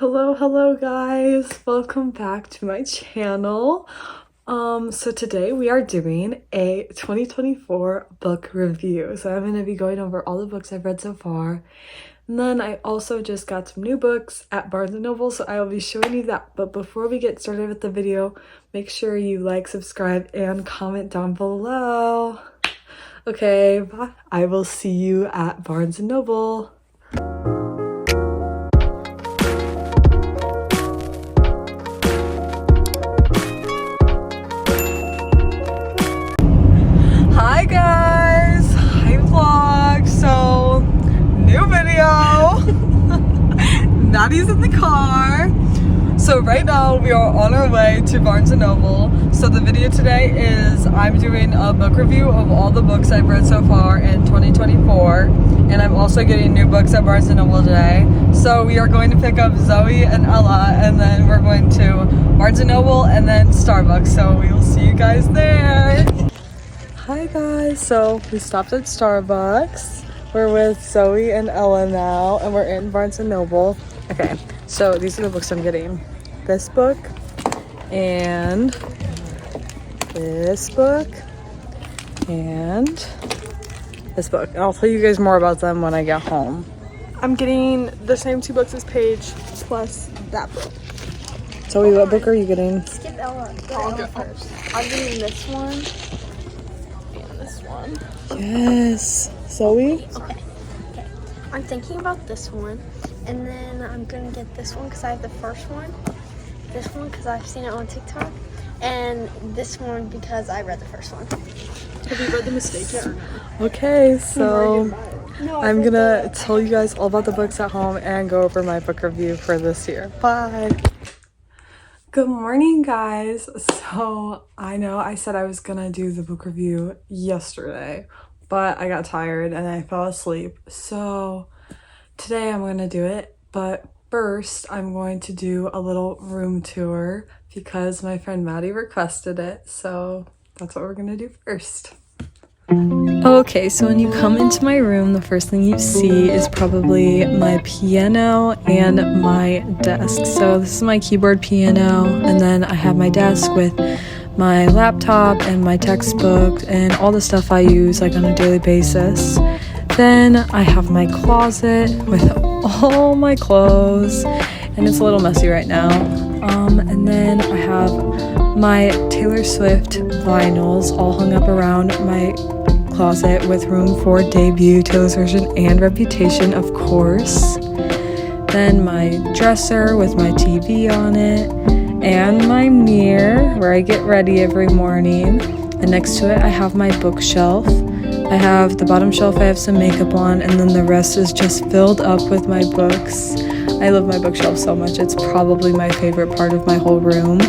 Hello guys, welcome back to my channel. So today we are doing a 2024 book review. So I'm going to be going over all the books I've read so far. And then I also just got some new books at Barnes & Noble, so I will be showing you that. But before we get started with the video, make sure you like, subscribe, and comment down below. Okay, bye. I will see you at Barnes & Noble. Hi guys! Hi vlog! So, new video! Maddie's in the car. So right now we are on our way to Barnes & Noble. So the video today is I'm doing a book review of all the books I've read so far in 2024. And I'm also getting new books at Barnes & Noble today. So we are going to pick up Zoe and Ella, and then we're going to Barnes & Noble and then Starbucks. So we will see you guys there. Hi guys, so we stopped at Starbucks. We're with Zoe and Ella now, and we're in Barnes & Noble. Okay, so these are the books I'm getting. This book, and this book, and this book. And I'll tell you guys more about them when I get home. I'm getting the same two books as Paige, plus that book. Zoe, what book are you getting? Skip Ella. I'll go first. I'm getting this one. Yes. Zoe? Okay. I'm thinking about this one, and then I'm gonna get this one because I have the first one. This one because I've seen it on TikTok, and this one because I read the first one. Have you read The Mistake yet? Okay, so I'm gonna tell you guys all about the books at home and go over my book review for this year. Bye. Good morning, guys. So I know I said I was gonna do the book review yesterday, but I got tired and I fell asleep. So today I'm gonna do it, but first I'm going to do a little room tour because my friend Maddie requested it. So that's what we're gonna do first. Okay, so when you come into my room, the first thing you see is probably my piano and my desk. So this is my keyboard piano, and then I have my desk with my laptop and my textbook and all the stuff I use like on a daily basis. Then I have my closet with all my clothes, and it's a little messy right now. And then I have my Taylor Swift vinyls all hung up around my closet with room for Debut, Taylor's Version, and Reputation, of course. Then my dresser with my TV on it, and my mirror where I get ready every morning. And next to it I have my bookshelf. I have the bottom shelf I have some makeup on, and then the rest is just filled up with my books. I love my bookshelf so much. It's probably my favorite part of my whole room.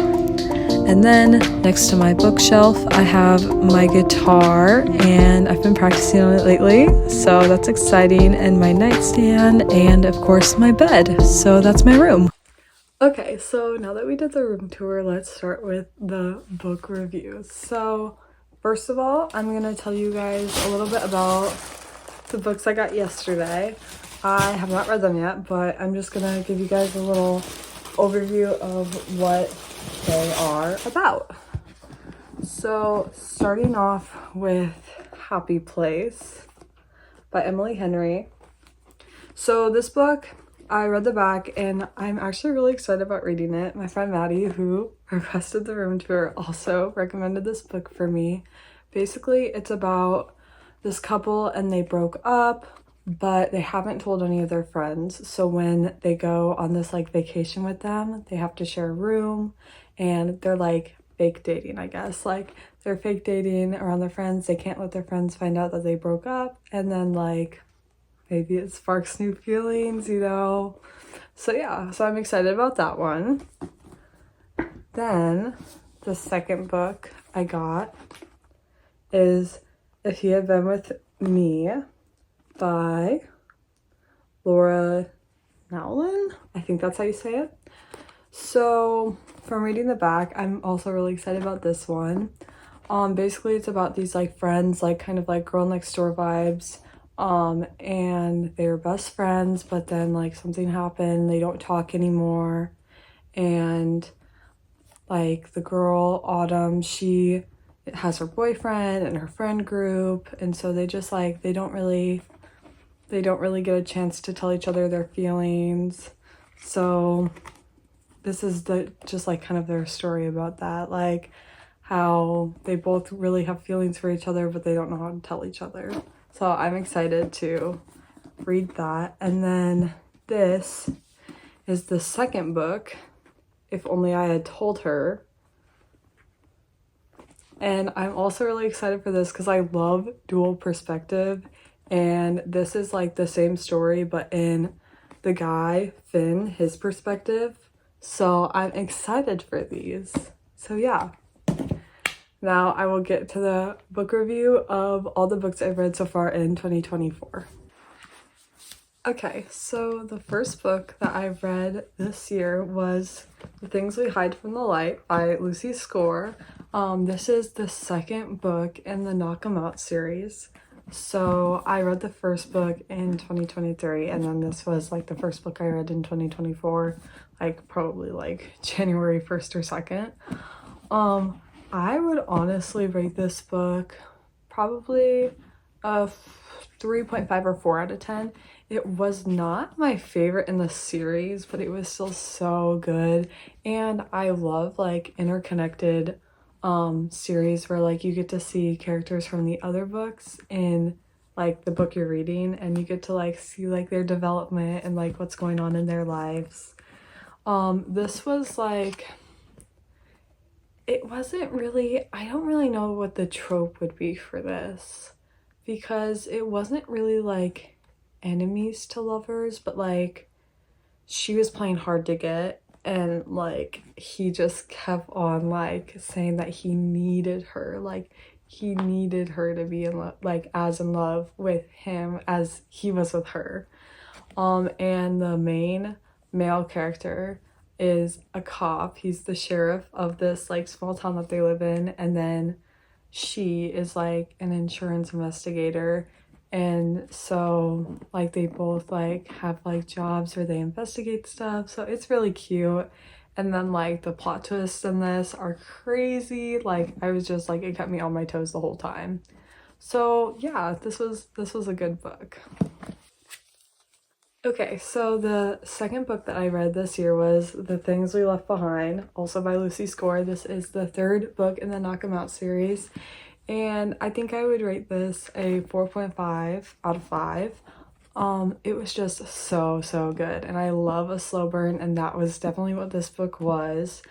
And then next to my bookshelf, I have my guitar, and I've been practicing on it lately, so that's exciting, and my nightstand, and of course my bed. So that's my room. Okay, so now that we did the room tour, let's start with the book reviews. So first of all, I'm gonna tell you guys a little bit about the books I got yesterday. I have not read them yet, but I'm just gonna give you guys a little overview of what they are about. So starting off with Happy Place by Emily Henry. So this book, I read the back and I'm actually really excited about reading it. My friend Maddie, who requested the room tour, also recommended this book for me. Basically, it's about this couple and they broke up, but they haven't told any of their friends. So when they go on this like vacation with them, they have to share a room, and they're like fake dating, I guess. Like they're fake dating around their friends. They can't let their friends find out that they broke up, and then like maybe it sparks new feelings, you know? So yeah, so I'm excited about that one. Then the second book I got is If He Had Been With Me by Laura Nowlin. I think that's how you say it. So from reading the back, I'm also really excited about this one. Basically it's about these like friends, like kind of like girl next door vibes. and they were best friends, but then like something happened, they don't talk anymore. And like the girl Autumn, she has her boyfriend and her friend group, and so they just like they don't really get a chance to tell each other their feelings. So this is just like kind of their story about that, like how they both really have feelings for each other, but they don't know how to tell each other. So I'm excited to read that. And then this is the second book, If Only I Had Told Her. And I'm also really excited for this because I love dual perspective. And this is like the same story, but in the guy, Finn, his perspective. So I'm excited for these. So yeah. Now I will get to the book review of all the books I've read so far in 2024. Okay, so the first book that I've read this year was The Things We Hide from the Light by Lucy Score. This is the second book in the Knock 'Em Out series. So I read the first book in 2023, and then this was like the first book I read in 2024, like probably like January 1st or 2nd. I would honestly rate this book probably a 3.5 or 4 out of 10. It was not my favorite in the series, but it was still so good. And I love like interconnected series where like you get to see characters from the other books in like the book you're reading, and you get to like see like their development and like what's going on in their lives. This was like, it wasn't really, I don't really know what the trope would be for this, because it wasn't really like enemies to lovers, but like she was playing hard to get, and like he just kept on like saying that he needed her, like he needed her to be in love, like as in love with him as he was with her. And the main male character is a cop. He's the sheriff of this like small town that they live in, and then she is like an insurance investigator. And so like they both like have like jobs where they investigate stuff, so it's really cute. And then like the plot twists in this are crazy. Like I was just like, it kept me on my toes the whole time. So yeah, this was a good book. Okay, so the second book that I read this year was The Things We Left Behind, also by Lucy Score. This is the third book in the Knock 'Em Out series, and I think I would rate this a 4.5 out of 5. It was just so good, and I love a slow burn, and that was definitely what this book was.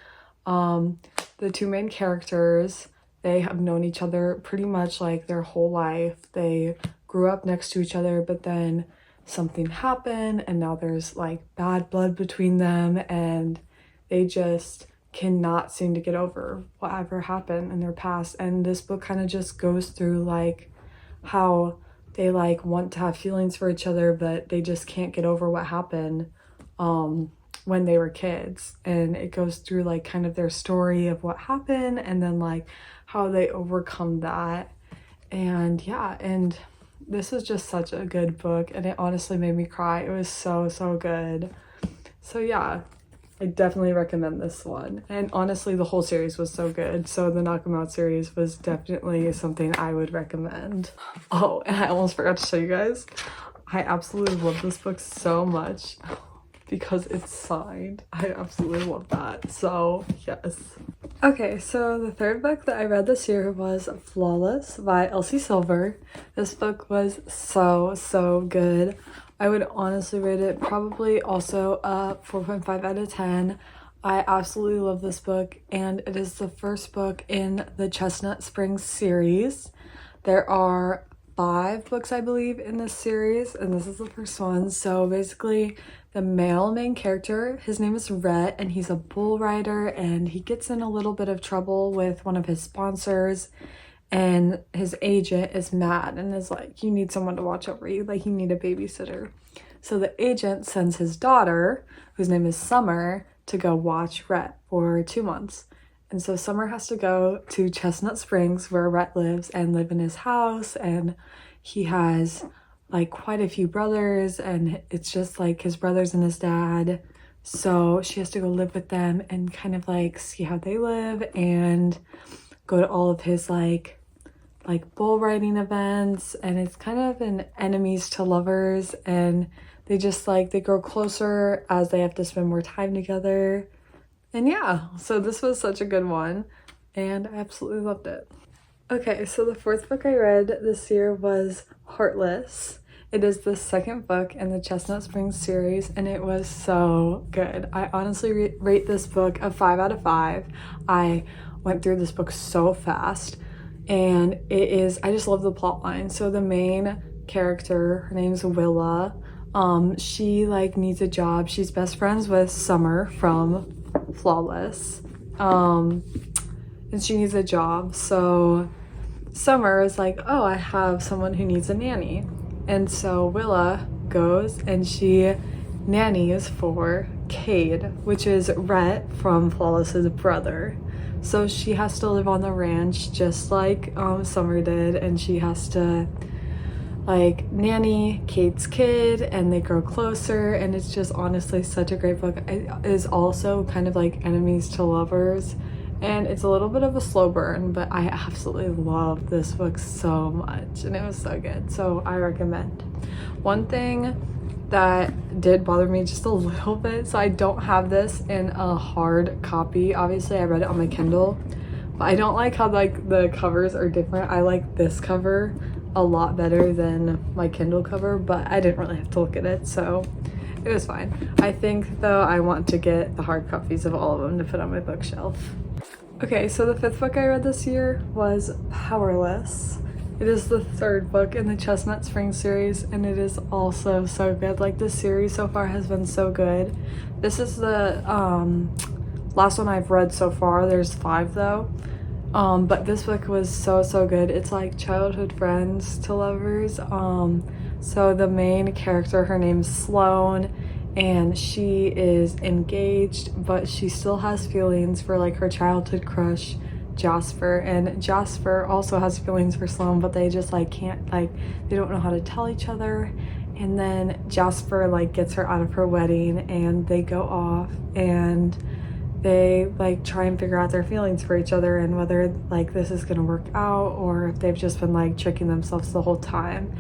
The two main characters, they have known each other pretty much like their whole life. They grew up next to each other, but then something happened and now there's like bad blood between them, and they just cannot seem to get over whatever happened in their past. And this book kind of just goes through like how they like want to have feelings for each other, but they just can't get over what happened when they were kids. And it goes through like kind of their story of what happened and then like how they overcome that. And yeah, and this was just such a good book, and it honestly made me cry. It was so good. So yeah, I definitely recommend this one. And honestly, the whole series was so good. So the Knock 'Em Out series was definitely something I would recommend. Oh, and I almost forgot to show you guys. I absolutely love this book so much because it's signed. I absolutely love that. So yes. Okay, so the third book that I read this year was Flawless by Elsie Silver. This book was so good. I would honestly rate it probably also a 4.5 out of 10. I absolutely love this book, and it is the first book in the Chestnut Springs series. There are 5 books, I believe, in this series, and this is the first one. So basically, the male main character, his name is Rhett, and he's a bull rider, and he gets in a little bit of trouble with one of his sponsors, and his agent is mad and is like, you need someone to watch over you, like you need a babysitter. So the agent sends his daughter, whose name is Summer, to go watch Rhett for 2 months. And so Summer has to go to Chestnut Springs where Rhett lives and live in his house, and he has like quite a few brothers, and it's just like his brothers and his dad. So she has to go live with them and kind of like see how they live and go to all of his like bull riding events. And it's kind of an enemies to lovers, and they just like they grow closer as they have to spend more time together. And yeah, so this was such a good one and I absolutely loved it. Okay, so the fourth book I read this year was Heartless. It is the second book in the Chestnut Springs series, and it was so good. I honestly rate this book a 5 out of 5. I went through this book so fast, and it is, I just love the plot line. So the main character, her name's Willa. She like needs a job. She's best friends with Summer from Flawless. And she needs a job. So Summer is like, oh, I have someone who needs a nanny. And so Willa goes and she nannies for Cade, which is Rhett from Flawless's brother. So she has to live on the ranch just like Summer did, and she has to like nanny Cade's kid, and they grow closer, and it's just honestly such a great book. It is also kind of like enemies to lovers, and it's a little bit of a slow burn, but I absolutely love this book so much, and it was so good, so I recommend. One thing that did bother me just a little bit, so I don't have this in a hard copy. Obviously I read it on my Kindle, but I don't like how like the covers are different. I like this cover a lot better than my Kindle cover, but I didn't really have to look at it, so it was fine. I think though I want to get the hard copies of all of them to put on my bookshelf. Okay, so the fifth book I read this year was Powerless. It is the third book in the Chestnut Springs series, and it is also so good. Like, this series so far has been so good. This is the last one I've read so far. There's 5 though. But this book was so good. It's like childhood friends to lovers. So the main character, her name's Sloane, and she is engaged, but she still has feelings for like her childhood crush, Jasper. And Jasper also has feelings for Sloane, but they just like can't, like, they don't know how to tell each other. And then Jasper like gets her out of her wedding, and they go off and they like try and figure out their feelings for each other, and whether like this is gonna work out or if they've just been like tricking themselves the whole time.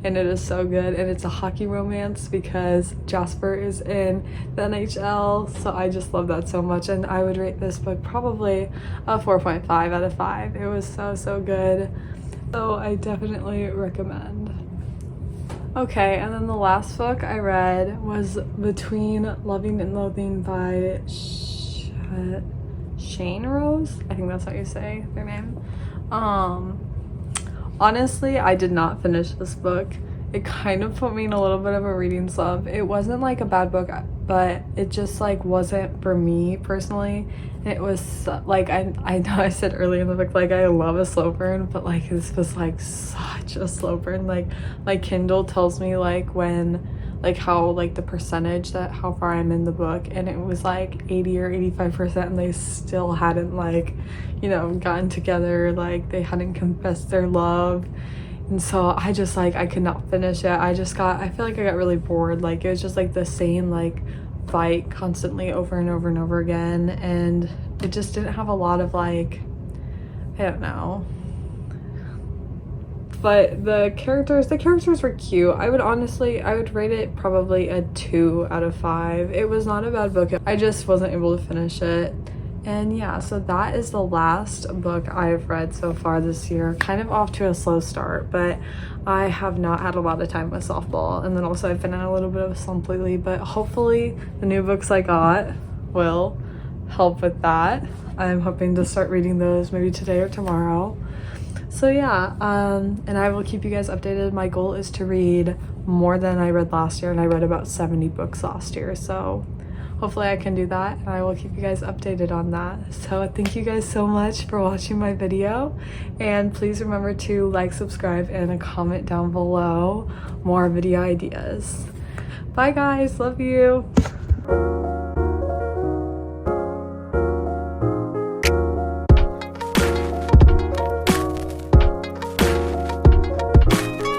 And it is so good, and it's a hockey romance because Jasper is in the NHL, so I just love that so much, and I would rate this book probably a 4.5 out of 5. It was so good, so I definitely recommend. Okay, and then the last book I read was Between Loving and Loathing by Shane Rose. I think that's how you say their name. Honestly, I did not finish this book. It kind of put me in a little bit of a reading slump. It wasn't like a bad book, but it just like wasn't for me personally. And it was like, I know I said earlier in the book, like I love a slow burn, but like this was like such a slow burn. Like my Kindle tells me like when, like how like the percentage that how far I'm in the book, and it was like 80 or 85%, and they still hadn't like, you know, gotten together, like they hadn't confessed their love. And so I just like, I could not finish it. I feel like I got really bored. Like it was just like the same like fight constantly over and over and over again, and it just didn't have a lot of like, I don't know. But the characters were cute. I would rate it probably a 2 out of 5. It was not a bad book. I just wasn't able to finish it. And yeah, so that is the last book I've read so far this year. Kind of off to a slow start, but I have not had a lot of time with softball. And then also I've been in a little bit of a slump lately, but hopefully the new books I got will help with that. I'm hoping to start reading those maybe today or tomorrow. So yeah, and I will keep you guys updated. My goal is to read more than I read last year, and I read about 70 books last year, so hopefully I can do that, and I will keep you guys updated on that. So thank you guys so much for watching my video, and please remember to like, subscribe, and comment down below more video ideas. Bye guys, love you.